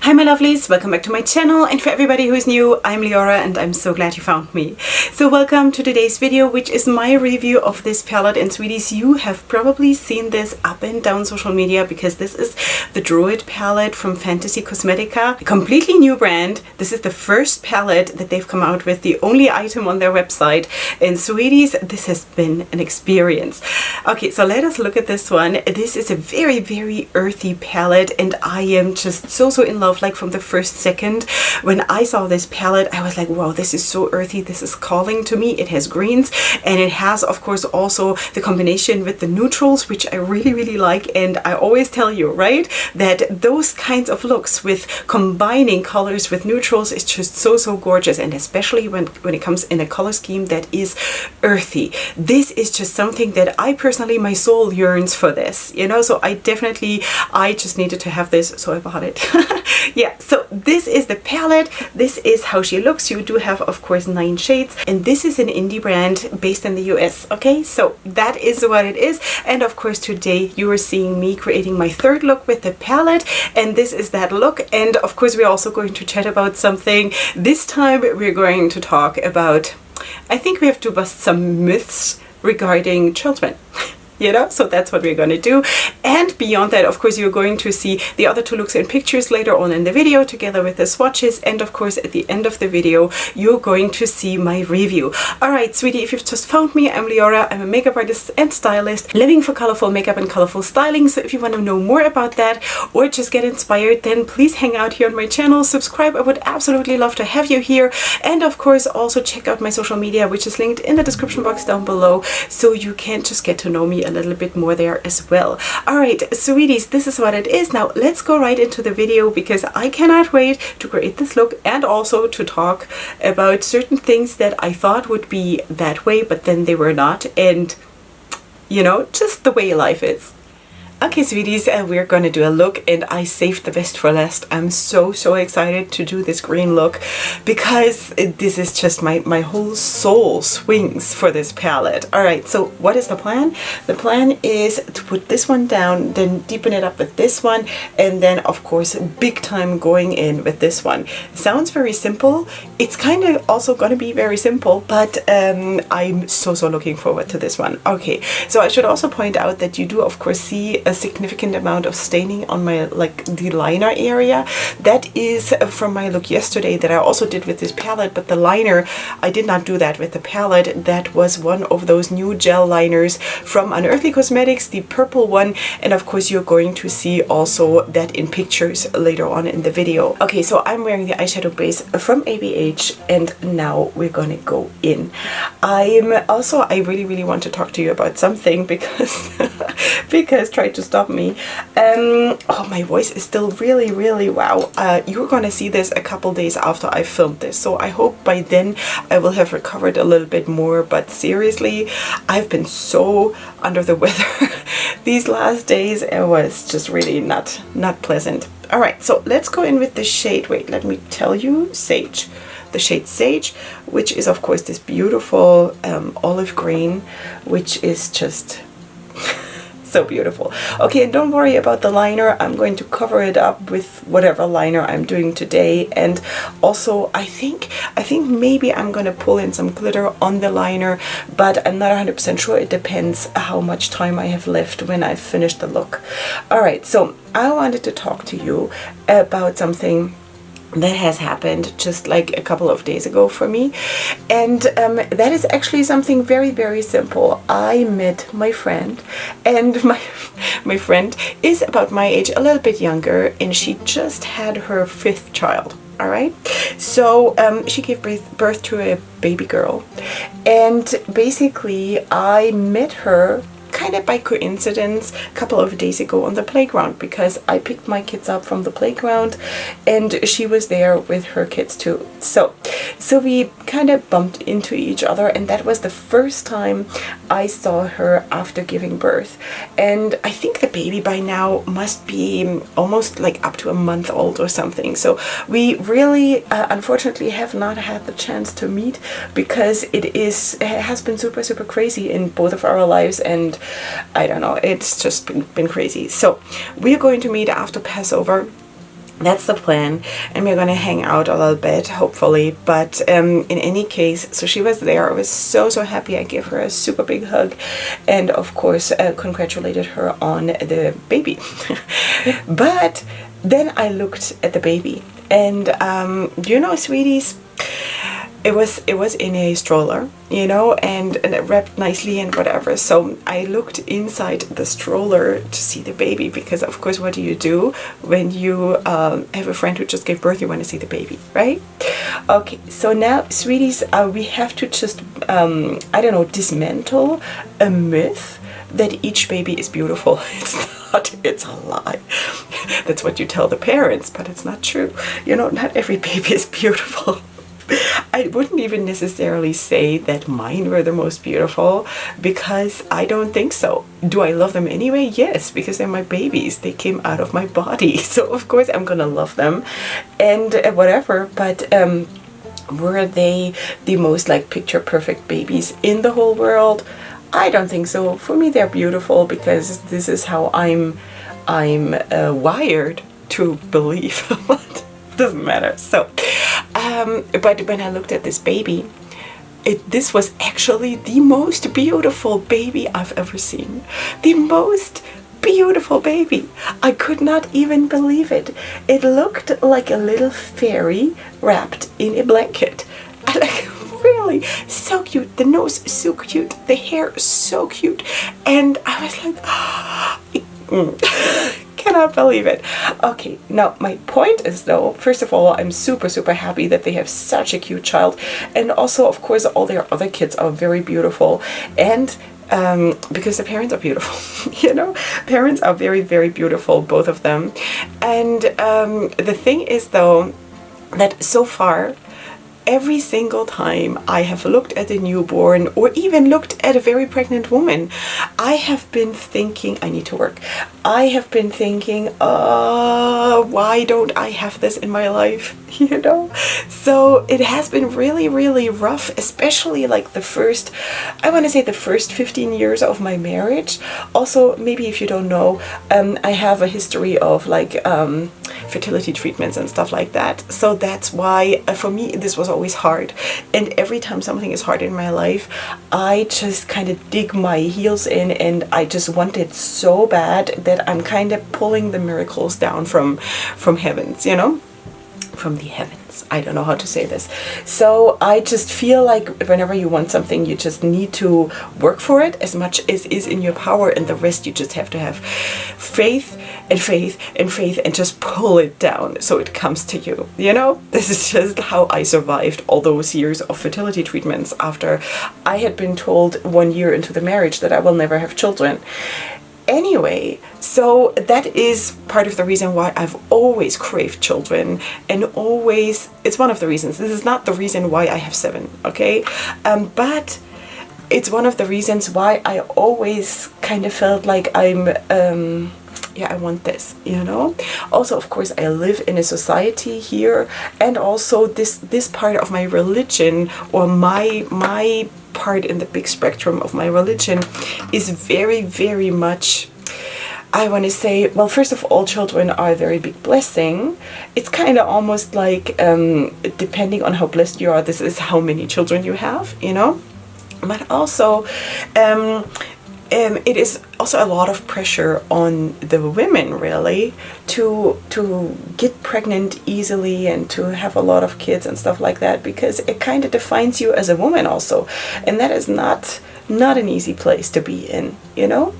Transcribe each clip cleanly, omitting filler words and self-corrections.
Hi my lovelies, welcome back to my channel, and for everybody who is new, I'm Leorah and I'm so glad you found me. So welcome to today's video, which is my review of this palette. And sweeties, you have probably seen this up and down social media because this is the Druid palette from CXC Cosmetica, a completely new brand. This is the first palette that they've come out with, the only item on their website. And sweeties, this has been an experience. Okay, so let us look at this one. This is a very, very earthy palette and I am just so in love. Like from the first second when I saw this palette, I was like, wow, this is so earthy, this is calling to me. It has greens and it has of course also the combination with the neutrals, which I really like. And I always tell you, right, that those kinds of looks with combining colors with neutrals is just so gorgeous, and especially when it comes in a color scheme that is earthy. This is just something that I personally, my soul yearns for this, you know. So I just needed to have this, so I bought it. Yeah, so this is the palette. This is how she looks. You do have of course 9 shades, and this is an indie brand based in the US. Okay, so that is what it is. And of course today you are seeing me creating my third look with the palette, and this is that look. And of course we're also going to chat about something. This time we're going to talk about, I think we have to bust some myths regarding children. You know, so that's what we're going to do. And beyond that, of course, you're going to see the other 2 looks and pictures later on in the video together with the swatches. And of course, at the end of the video, you're going to see my review. All right, sweetie, if you've just found me, I'm Leorah. I'm a makeup artist and stylist living for colorful makeup and colorful styling. So if you want to know more about that or just get inspired, then please hang out here on my channel, subscribe. I would absolutely love to have you here. And of course, also check out my social media, which is linked in the description box down below, so you can just get to know me a little bit more there as well. All right, sweeties, this is what it is. Now let's go right into the video because I cannot wait to create this look and also to talk about certain things that I thought would be that way, but then they were not. And you know, just the way life is. Okay, sweeties, we're gonna do a look, and I saved the best for last. I'm so excited to do this green look because this is just my whole soul swings for this palette. All right, so what is the plan? The plan is to put this one down, then deepen it up with this one, and then of course big time going in with this one. Sounds very simple. It's kind of also gonna be very simple, but I'm so looking forward to this one. Okay, so I should also point out that you do of course see a significant amount of staining on my the liner area. That is from my look yesterday that I also did with this palette, but the liner I did not do that with the palette. That was one of those new gel liners from Unearthly Cosmetics, the purple one, and of course you're going to see also that in pictures later on in the video. Okay, so I'm wearing the eyeshadow base from ABH, and now we're gonna go in. I really want to talk to you about something because because try to stop me. Oh, my voice is still really wow. You're gonna see this a couple days after I filmed this, so I hope by then I will have recovered a little bit more. But seriously, I've been so under the weather these last days. It was just really not pleasant. All right, so let's go in with the shade. Wait, let me tell you, Sage. The shade Sage, which is of course this beautiful olive green, which is just so beautiful. Okay, and don't worry about the liner. I'm going to cover it up with whatever liner I'm doing today. And also I think maybe I'm gonna pull in some glitter on the liner, but I'm not 100% sure. It depends how much time I have left when I finish the look. All right, so I wanted to talk to you about something that has happened just like a couple of days ago for me, and that is actually something very simple. I met my friend, and my friend is about my age, a little bit younger, and she just had her 5th child. All right, so she gave birth to a baby girl, and basically I met her kind of by coincidence a couple of days ago on the playground, because I picked my kids up from the playground and she was there with her kids too. So we kind of bumped into each other, and that was the first time I saw her after giving birth. And I think the baby by now must be almost like up to a month old or something. So we really unfortunately have not had the chance to meet because it has been super crazy in both of our lives, and I don't know, it's just been crazy. So we're going to meet after Passover. that's the plan, and we're gonna hang out a little bit, hopefully. But in any case, so she was there. I was so happy. I gave her a super big hug, and of course congratulated her on the baby. But then I looked at the baby, and you know, sweeties, it was in a stroller, you know, and it wrapped nicely and whatever. So I looked inside the stroller to see the baby, because of course, what do you do when you have a friend who just gave birth? You want to see the baby, right? Okay, so now, sweeties, we have to just I don't know, dismantle a myth that each baby is beautiful. It's not, it's a lie. That's what you tell the parents, but it's not true. You know, not every baby is beautiful. I wouldn't even necessarily say that mine were the most beautiful, because I don't think so. Do I love them anyway? Yes, because they're my babies. They came out of my body. So of course I'm gonna love them and whatever, but were they the most like picture perfect babies in the whole world? I don't think so. For me, they're beautiful because this is how I'm wired to believe. But doesn't matter. So but when I looked at this baby, this was actually the most beautiful baby I've ever seen. The most beautiful baby. I could not even believe it. It looked like a little fairy wrapped in a blanket. Like, really so cute. The nose so cute. The hair so cute. And I was like, cannot believe it. Okay, now my point is though, first of all, I'm super happy that they have such a cute child, and also of course all their other kids are very beautiful, and because the parents are beautiful. You know, parents are very beautiful, both of them. And the thing is though, that so far, every single time I have looked at a newborn, or even looked at a very pregnant woman, I have been thinking, I need to work. I have been thinking, why don't I have this in my life? You know? So it has been really rough, especially like the first, I want to say the first 15 years of my marriage. Also, maybe if you don't know, I have a history of like fertility treatments and stuff like that. So that's why for me this was always hard. And every time something is hard in my life, I just kind of dig my heels in, and I just want it so bad that I'm kind of pulling the miracles down from heavens, you know? From the heavens. I don't know how to say this. So I just feel like whenever you want something, you just need to work for it as much as is in your power, and the rest you just have to have faith and just pull it down so it comes to you. You know, this is just how I survived all those years of fertility treatments after I had been told 1 year into the marriage that I will never have children. Anyway, so that is part of the reason why I've always craved children, and always, it's one of the reasons. This is not the reason why I have 7, okay? But it's one of the reasons why I always kind of felt like I'm, yeah, I want this, you know? Also, of course, I live in a society here, and also this part of my religion, or my part in the big spectrum of my religion, is very much, I want to say, well, first of all, children are a very big blessing. It's kind of almost like, depending on how blessed you are, this is how many children you have, you know? But also, it is also a lot of pressure on the women, really, to get pregnant easily and to have a lot of kids and stuff like that, because it kind of defines you as a woman also, and that is not an easy place to be in, you know?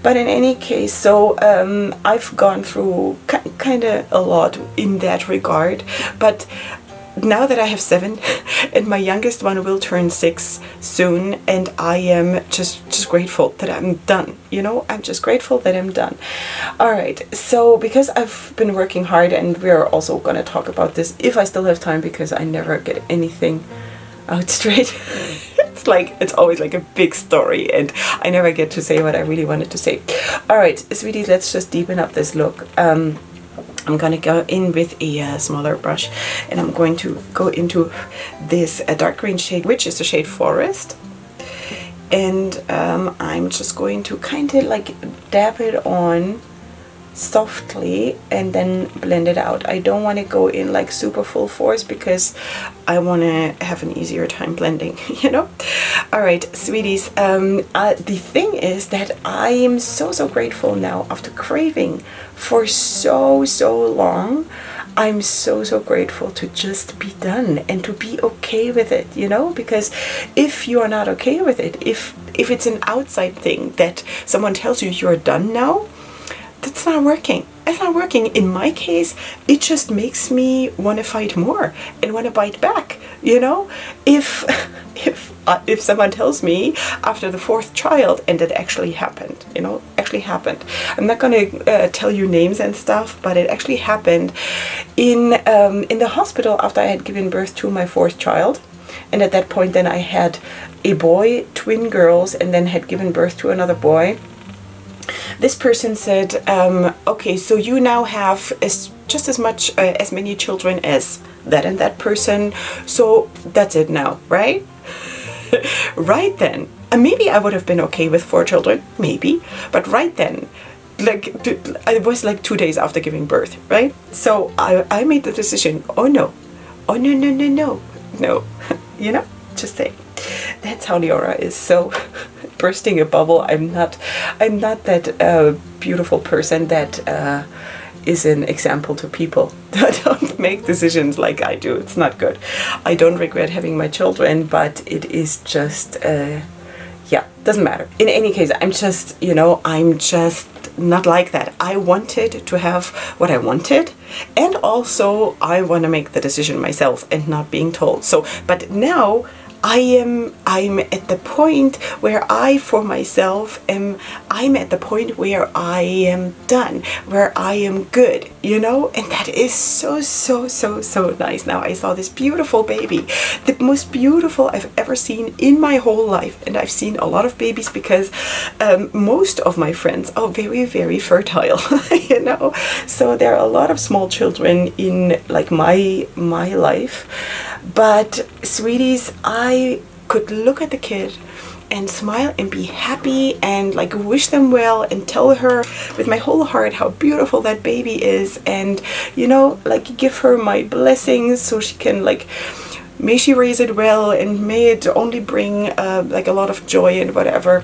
But in any case, so I've gone through kind of a lot in that regard, but now that I have 7, and my youngest one will turn 6 soon, and I am just grateful that I'm done, you know? I'm just grateful that I'm done. All right, so because I've been working hard, and we're also going to talk about this if I still have time, because I never get anything out straight. It's always like a big story, and I never get to say what I really wanted to say. All right, sweetie, let's just deepen up this look. I'm gonna go in with a smaller brush, and I'm going to go into this dark green shade, which is the shade Forest. And I'm just going to kind of like dab it on softly and then blend it out. I don't want to go in like super full force because I want to have an easier time blending, you know. All right, sweeties, the thing is that I am so grateful now after craving for so long. I'm so grateful to just be done and to be okay with it, you know, because if you are not okay with it, if it's an outside thing that someone tells you you're done now, that's not working. It's not working. In my case, it just makes me want to fight more and want to bite back, you know. If someone tells me after the 4th child, and it actually happened, you know, I'm not going to tell you names and stuff, but it actually happened in the hospital after I had given birth to my 4th child. And at that point then I had a boy, twin girls, and then had given birth to another boy. This person said, okay, so you now have just as many children as that and that person, so that's it now, right? Right then, and maybe I would have been okay with 4 children, maybe, but right then, like, it was like 2 days after giving birth, right? So I made the decision, oh no, you know, just say, that's how Leorah is. So bursting a bubble. I'm not that beautiful person that is an example to people. Don't make decisions like I do. It's not good. I don't regret having my children, but it is just yeah, doesn't matter. In any case, I'm just not like that. I wanted to have what I wanted, and also I want to make the decision myself and not being told. So, but now I'm at the point where I'm at the point where I am done, where I am good, you know, and that is so nice. Now I saw this beautiful baby, the most beautiful I've ever seen in my whole life, and I've seen a lot of babies because most of my friends are very fertile, you know, so there are a lot of small children in like my life. But sweeties, I could look at the kid and smile and be happy and like wish them well and tell her with my whole heart how beautiful that baby is, and you know, like give her my blessings so she can, like, may she raise it well and may it only bring like a lot of joy and whatever.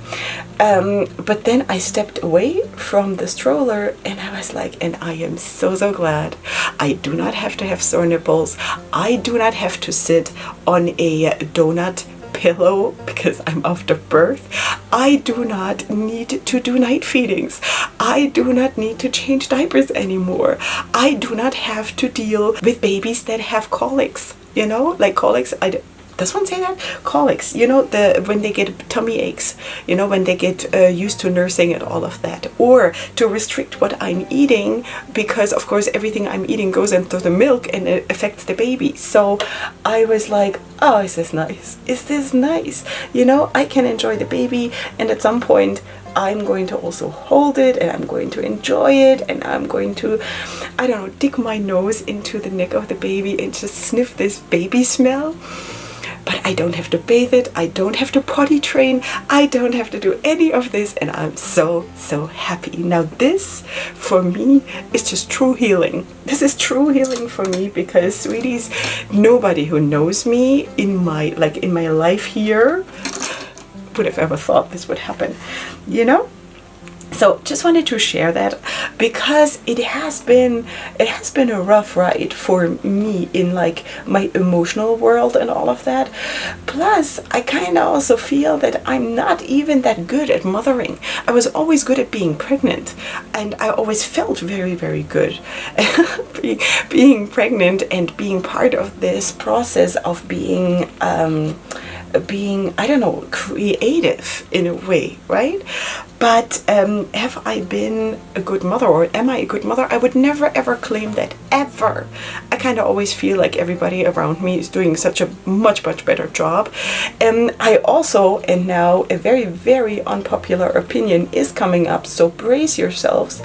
But then I stepped away from the stroller and I was like, and I am so glad I do not have to have sore nipples. I do not have to sit on a donut pillow because I'm after birth. I do not need to do night feedings. I do not need to change diapers anymore. I do not have to deal with babies that have colics. You know, like colics, does one say that? Colics, you know, when they get tummy aches, you know, when they get used to nursing and all of that, or to restrict what I'm eating because of course everything I'm eating goes into the milk and it affects the baby. So I was like, oh, is this nice? Is this nice? You know, I can enjoy the baby, and at some point I'm going to also hold it and I'm going to enjoy it, and I'm going to, I don't know, dig my nose into the neck of the baby and just sniff this baby smell. But I don't have to bathe it, I don't have to potty train, I don't have to do any of this, and I'm so happy. Now this, for me, is just true healing. This is true healing for me because, sweeties, nobody who knows me in my life here would have ever thought this would happen, you know? So just wanted to share that because it has been a rough ride for me in like my emotional world and all of that. Plus, I kind of also feel that I'm not even that good at mothering. I was always good at being pregnant, and I always felt very good being pregnant and being part of this process of being I don't know, creative in a way, right? But have I been a good mother, or am I a good mother? I would never ever claim that, ever. I kind of always feel like everybody around me is doing such a much better job. I also, and now a very unpopular opinion is coming up, so brace yourselves,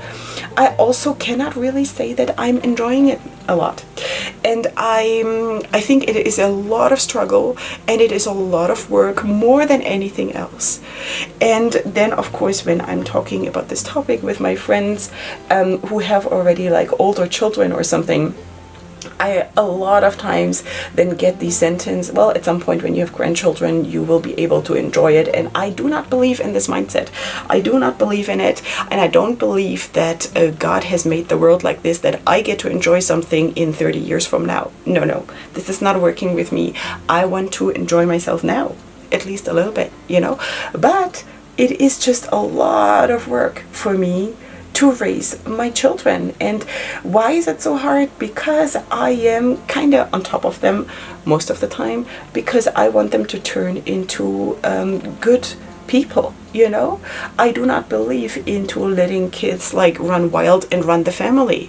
I also cannot really say that I'm enjoying it a lot. And I think it is a lot of struggle, and it is a lot of work more than anything else. And then of course when I'm talking about this topic with my friends who have already like older children or something, I a lot of times then get the sentence, well, at some point when you have grandchildren, you will be able to enjoy it. And I do not believe in this mindset. I do not believe in it. And I don't believe that God has made the world like this, that I get to enjoy something in 30 years from now. No, no, this is not working with me. I want to enjoy myself now, at least a little bit, you know. But it is just a lot of work for me to raise my children. And why is it so hard? Because I am kind of on top of them most of the time, because I want them to turn into good people, you know. I do not believe into letting kids like run wild and run the family.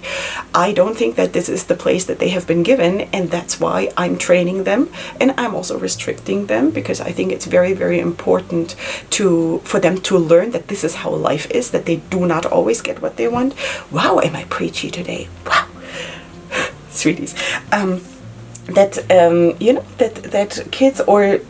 I don't think that this is the place that they have been given, and that's why I'm training them, and I'm also restricting them, because I think it's very, very important for them to learn that this is how life is, that they do not always get what they want. Wow, am I preachy today? Wow. Sweeties. You know, that kids or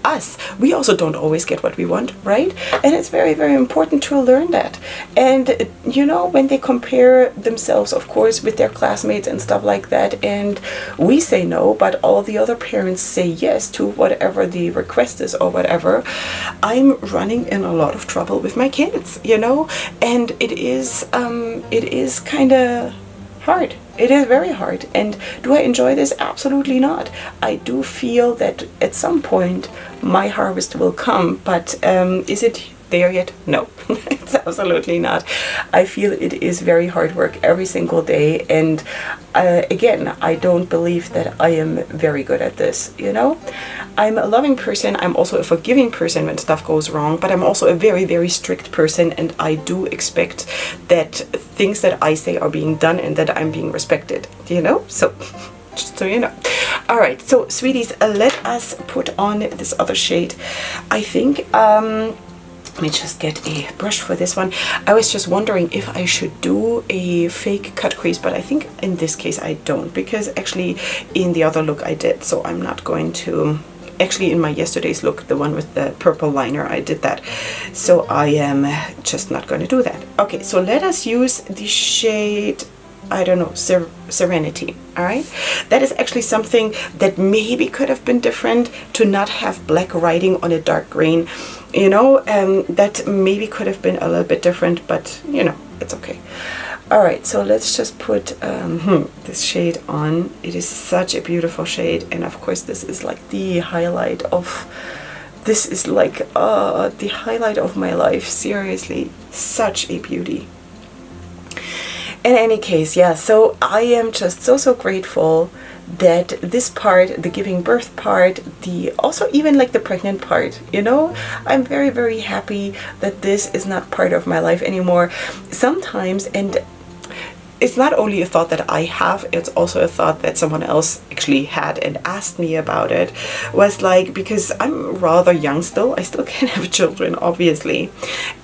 us, we also don't always get what we want, right? And it's very, very important to learn that. And you know, when they compare themselves, of course, with their classmates and stuff like that, and we say no, but all the other parents say yes to whatever the request is or whatever, I'm running in a lot of trouble with my kids, you know. And it is kind of hard. It is very hard. And do I enjoy this? Absolutely not. I do feel that at some point my harvest will come, but is it there yet? No, it's absolutely not. I feel it is very hard work every single day, and again, I don't believe that I am very good at this, you know. I'm a loving person, I'm also a forgiving person when stuff goes wrong, but I'm also a very, very strict person, and I do expect that things that I say are being done and that I'm being respected, you know. So just so you know. All right, so sweeties, let us put on this other shade. I think let me just get a brush for this one. I was just wondering if I should do a fake cut crease, but I think in this case I don't, because actually in the other look I did, so I'm not going to. Actually in my yesterday's look, the one with the purple liner, I did that, so I am just not going to do that. Okay, so let us use the shade, I don't know, Serenity. All right, that is actually something that maybe could have been different, to not have black writing on a dark green, you know. That maybe could have been a little bit different, but you know, it's okay. All right, so let's just put this shade on. It is such a beautiful shade, and of course this is like the highlight of, this is like the highlight of my life. Seriously, such a beauty. In any case, yeah, so I am just so grateful that this part, the giving birth part, the also even like the pregnant part, you know, I'm very, very happy that this is not part of my life anymore. Sometimes, and it's not only a thought that I have, it's also a thought that someone else actually had and asked me about it, was like, because I'm rather young still, I still can't have children, obviously.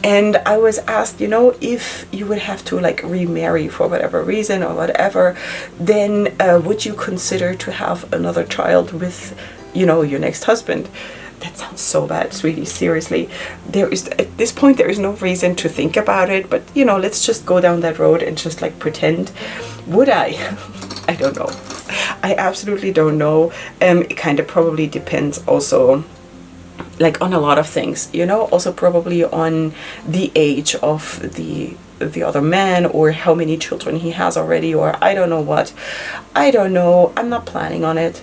And I was asked, you know, if you would have to like remarry for whatever reason or whatever, then would you consider to have another child with, you know, your next husband? That sounds so bad, sweetie, seriously. There is, at this point, there is no reason to think about it, but you know, let's just go down that road and just like pretend. Would I? I don't know. I absolutely don't know. It kind of probably depends also like on a lot of things, you know, also probably on the age of the other man, or how many children he has already, or I don't know what. I don't know. I'm not planning on it.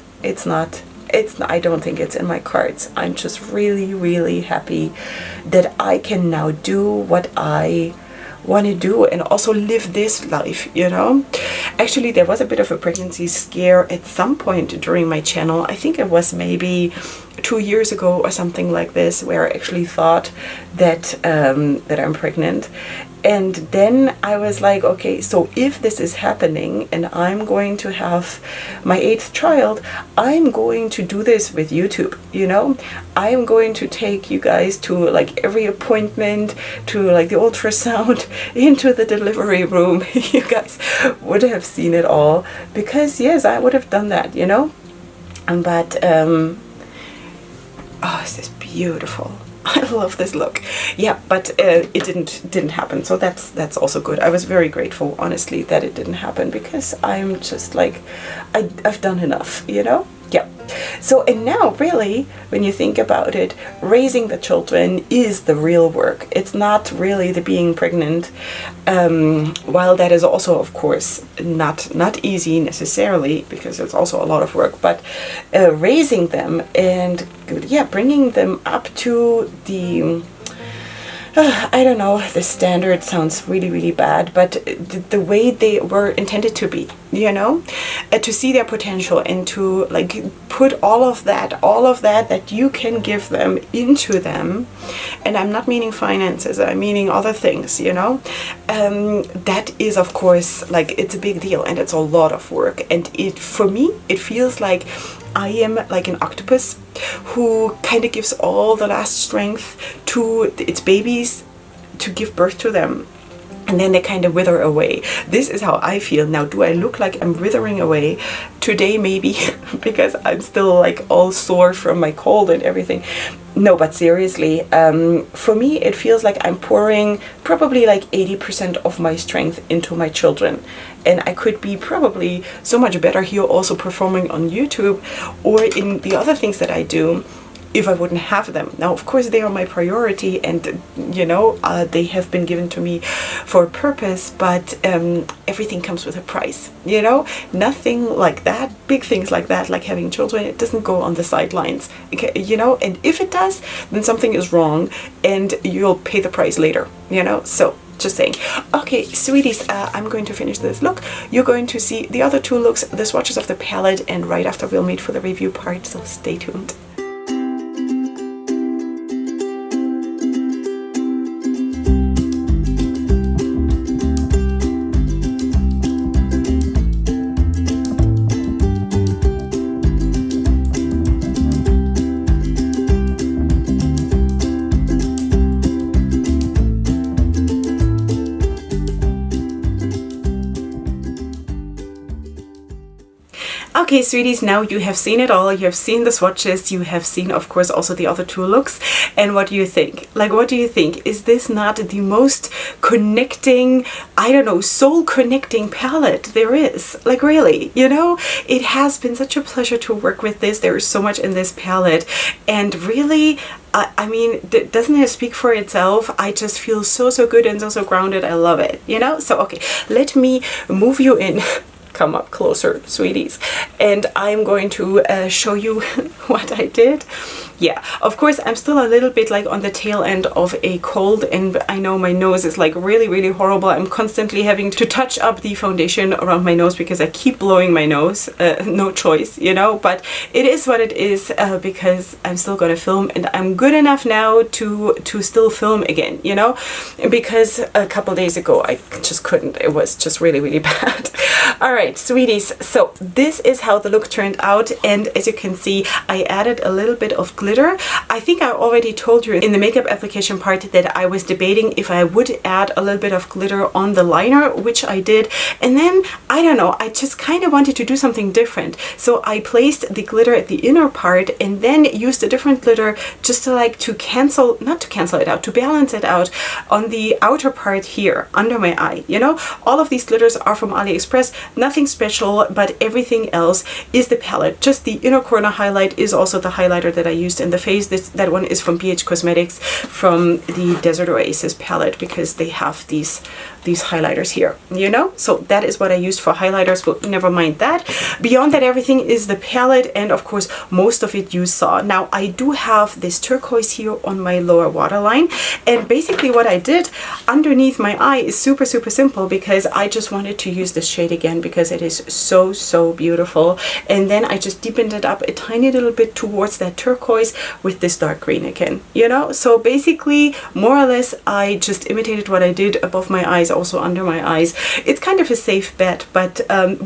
I don't think it's in my cards. I'm just really, really happy that I can now do what I want to do and also live this life, you know. Actually, there was a bit of a pregnancy scare at some point during my channel. I think it was maybe 2 years ago or something like this, where I actually thought that that I'm pregnant. And then I was like, okay, so if this is happening and I'm going to have my 8th child, I'm going to do this with YouTube, you know? I'm going to take you guys to like every appointment, to like the ultrasound, into the delivery room. You guys would have seen it all, because yes, I would have done that, you know? But, oh, is this beautiful. I love this look. Yeah, but it didn't happen. So that's also good. I was very grateful, honestly, that it didn't happen, because I'm just like, I've done enough, you know? Yeah. So, and now really, when you think about it, raising the children is the real work. It's not really the being pregnant, while that is also, of course, not easy necessarily, because it's also a lot of work, but raising them and, yeah, bringing them up to the, I don't know, the standard sounds really, really bad, but the way they were intended to be, you know, to see their potential and to like put all of that you can give them into them. And I'm not meaning finances, I'm meaning other things, you know. That is, of course, like, it's a big deal and it's a lot of work. And for me, it feels like I am like an octopus who kind of gives all the last strength to its babies to give birth to them. And then they kind of wither away. This is how I feel now. Do I look like I'm withering away? Today, maybe, because I'm still like all sore from my cold and everything. No, but seriously, for me, it feels like I'm pouring probably like 80% of my strength into my children. And I could be probably so much better here also performing on YouTube or in the other things that I do, if I wouldn't have them. Now, of course, they are my priority, and you know, they have been given to me for a purpose, but everything comes with a price, you know. Nothing like that, big things like that, like having children, it doesn't go on the sidelines, okay, you know. And if it does, then something is wrong and you'll pay the price later, you know. So just saying. Okay, sweeties, I'm going to finish this look. You're going to see the other 2 looks, the swatches of the palette, and right after we'll meet for the review part, so stay tuned. Okay, sweeties, now you have seen it all. You have seen the swatches. You have seen, of course, also the other 2 looks. And what do you think? Like, what do you think? Is this not the most connecting, I don't know, soul connecting palette there is? Like, really, you know? It has been such a pleasure to work with this. There is so much in this palette. And really, I mean, doesn't it speak for itself? I just feel so good and so grounded. I love it, you know? So, okay, let me move you in. Come up closer, sweeties, and I'm going to show you what I did. Yeah, of course, I'm still a little bit like on the tail end of a cold, and I know my nose is like really horrible. I'm constantly having to touch up the foundation around my nose because I keep blowing my nose. No choice, you know, but it is what it is, because I'm still gonna film, and I'm good enough now to still film again, you know, because a couple days ago I just couldn't. It was just really bad. All right, sweeties, so this is how the look turned out, and as you can see, I added a little bit of glitter. I think I already told you in the makeup application part that I was debating if I would add a little bit of glitter on the liner, which I did, and then I don't know, I just kind of wanted to do something different, so I placed the glitter at the inner part and then used a different glitter just to like to balance it out on the outer part here under my eye, you know. All of these glitters are from AliExpress, nothing special, but everything else is the palette. Just the inner corner highlight is also the highlighter that I used in the face. That one is from BH Cosmetics, from the Desert Oasis palette, because they have these these highlighters here, you know? So that is what I used for highlighters, but never mind that. Beyond that, everything is the palette, and of course, most of it you saw. Now, I do have this turquoise here on my lower waterline, and basically what I did underneath my eye is super, super simple, because I just wanted to use this shade again because it is so, so beautiful. And then I just deepened it up a tiny little bit towards that turquoise with this dark green again, you know? So basically, more or less, I just imitated what I did above my eyes, also under my eyes. It's kind of a safe bet, but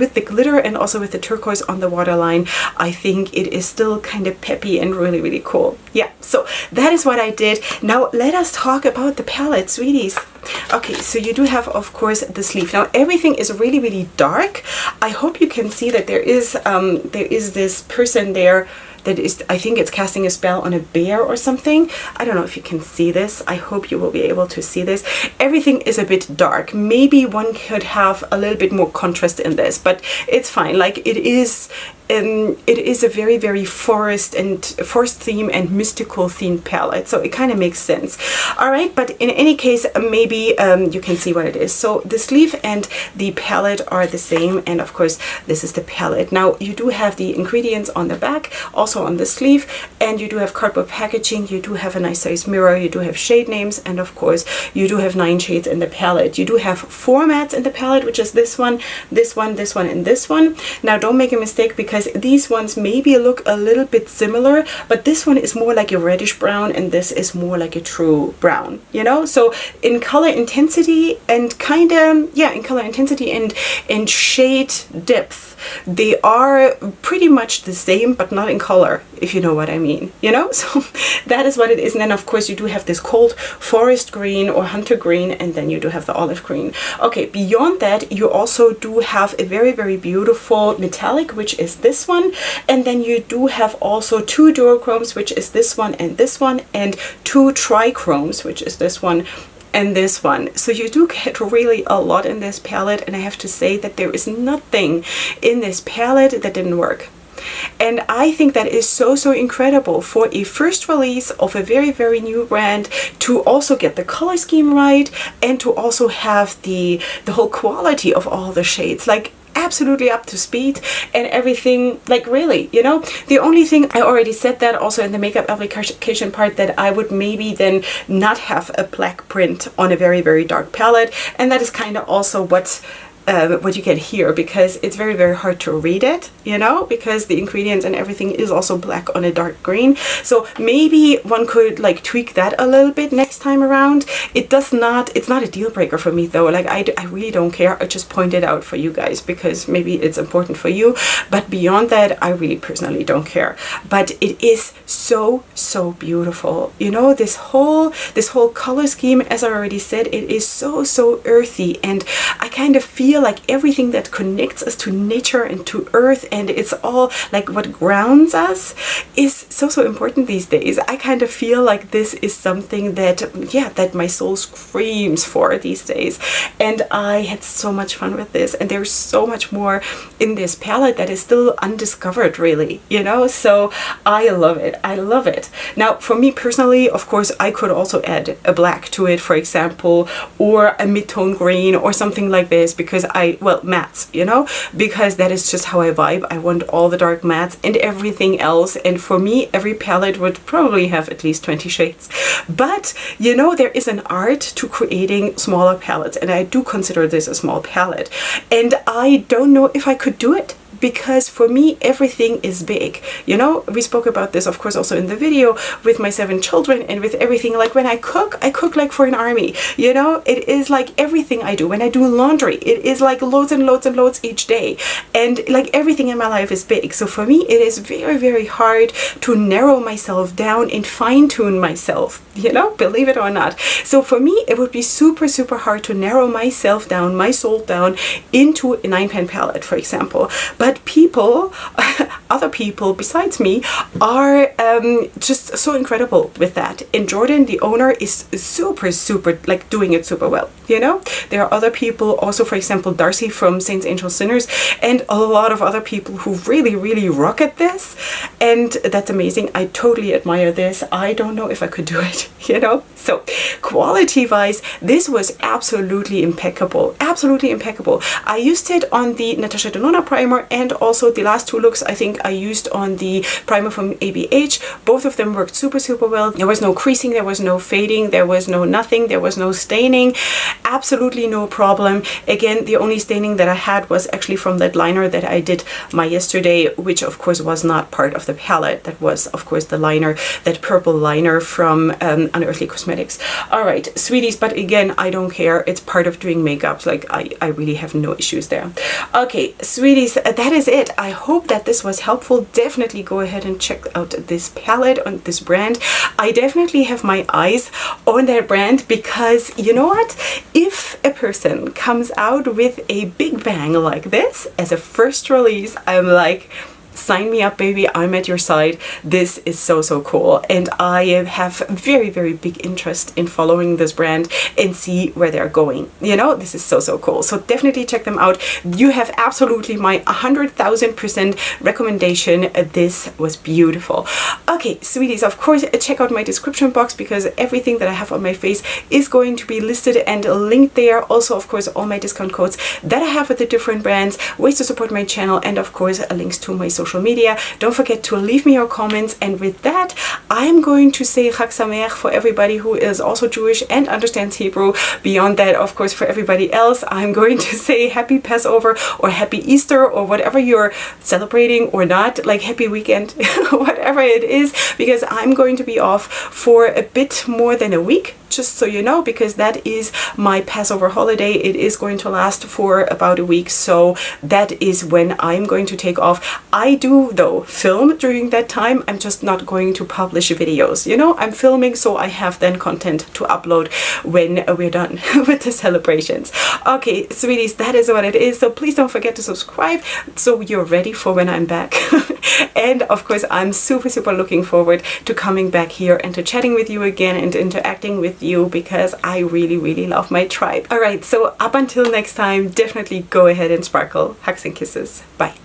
with the glitter and also with the turquoise on the waterline, I think it is still kind of peppy and really, really cool. Yeah, so that is what I did. Now let us talk about the palette, sweeties. Okay, so you do have, of course, the sleeve. Now everything is really, really dark. I hope you can see that there is this person there that is, I think it's casting a spell on a bear or something. I don't know if you can see this. I hope you will be able to see this. Everything is a bit dark. Maybe one could have a little bit more contrast in this, but it's fine. Like it is a very, very forest theme and mystical themed palette, so it kind of makes sense. All right, but in any case, maybe you can see what it is. So the sleeve and the palette are the same, and of course this is the palette. Now you do have the ingredients on the back, also on the sleeve, and you do have cardboard packaging. You do have a nice size mirror. You do have shade names, and of course you do have 9 shades in the palette. You do have 4 mattes in the palette, which is this one, this one, this one, and this one. Now don't make a mistake, because these ones maybe look a little bit similar, but this one is more like a reddish brown and this is more like a true brown, you know? So in color intensity and kind of, yeah, in color intensity and in shade depth, they are pretty much the same, but not in color, if you know what I mean, you know? So that is what it is. And then of course you do have this cold forest green or hunter green, and then you do have the olive green. Okay, beyond that, you also do have a very, very beautiful metallic, which is this one. And then you do have also 2 duochromes, which is this one, and 2 trichromes, which is this one and this one. So you do get really a lot in this palette, and I have to say that there is nothing in this palette that didn't work. And I think that is so, so incredible for a first release of a very, very new brand to also get the color scheme right and to also have the whole quality of all the shades. Like, absolutely up to speed and everything, like really, you know? The only thing, I already said that also in the makeup application part, that I would maybe then not have a black print on a very, very dark palette, and that is kind of also what you get here, because it's very, very hard to read it, you know, because the ingredients and everything is also black on a dark green. So maybe one could like tweak that a little bit next time around. It's not a deal breaker for me though. Like I really don't care. I just point it out for you guys because maybe it's important for you, but beyond that, I really personally don't care. But it is so, so beautiful. You know, this whole color scheme, as I already said, it is so, so earthy, and I kind of feel like everything that connects us to nature and to earth, and it's all like what grounds us, is so, so important these days. I kind of feel like this is something that, yeah, that my soul screams for these days, and I had so much fun with this, and there's so much more in this palette that is still undiscovered, really, you know? So I love it. I love it. Now for me personally, of course, I could also add a black to it, for example, or a mid-tone green or something like this, because mattes, you know, because that is just how I vibe. I want all the dark mattes and everything else, and for me every palette would probably have at least 20 shades. But you know, there is an art to creating smaller palettes, and I do consider this a small palette, and I don't know if I could do it, because for me everything is big, you know? We spoke about this, of course, also in the video with my 7 children and with everything. Like when I cook like for an army, you know? It is like everything I do. When I do laundry, it is like loads and loads and loads each day, and like everything in my life is big. So for me it is very, very hard to narrow myself down and fine-tune myself, you know, believe it or not. So for me it would be super, super hard to narrow myself down, my soul down, into a 9-pan palette, for example. But people other people besides me are just so incredible with that. And Jordan, the owner, is super like doing it super well. You know, there are other people also, for example, Darcy from Saints, Angels, Sinners, and a lot of other people who really rock at this, and that's amazing. I totally admire this. I don't know if I could do it, you know. So quality wise, this was absolutely impeccable, I used it on the Natasha Denona primer, and also the last two looks I think I used on the primer from ABH. Both of them worked super well. There was no creasing, there was no fading, there was no nothing, there was no staining, absolutely no problem. Again, the only staining that I had was actually from that liner that I did my yesterday, which of course was not part of the palette. That was of course the liner, that purple liner from Unearthly Cosmetics. All right, sweeties, but again, I don't care. It's part of doing makeup. Like I really have no issues there. Okay, sweeties, that is it. I hope that this was helpful. Definitely go ahead and check out this palette on this brand. I definitely have my eyes on that brand because you know what? If a person comes out with a big bang like this as a first release, I'm like, sign me up, baby. I'm at your side. This is so cool, and I have very big interest in following this brand and see where they're going. You know, this is so cool. So definitely check them out. You have absolutely my 100,000% recommendation. This was beautiful. Okay, sweeties, of course check out my description box because everything that I have on my face is going to be listed and linked there. Also, of course, all my discount codes that I have with the different brands, ways to support my channel, and of course links to my social media. Don't forget to leave me your comments, and with that I'm going to say Chag Sameach for everybody who is also Jewish and understands Hebrew. Beyond that, of course, for everybody else, I'm going to say happy Passover or happy Easter or whatever you're celebrating or not, like happy weekend, whatever it is, because I'm going to be off for a bit more than a week, just so you know, because that is my Passover holiday. It is going to last for about a week, so that is when I'm going to take off. I do though film during that time. I'm just not going to publish videos, you know. I'm filming so I have then content to upload when we're done with the celebrations. Okay, sweeties, that is what it is. So please don't forget to subscribe so you're ready for when I'm back. And of course, I'm super looking forward to coming back here and to chatting with you again and interacting with you, because I really love my tribe. All right, so up until next time, definitely go ahead and sparkle. Hugs and kisses. Bye.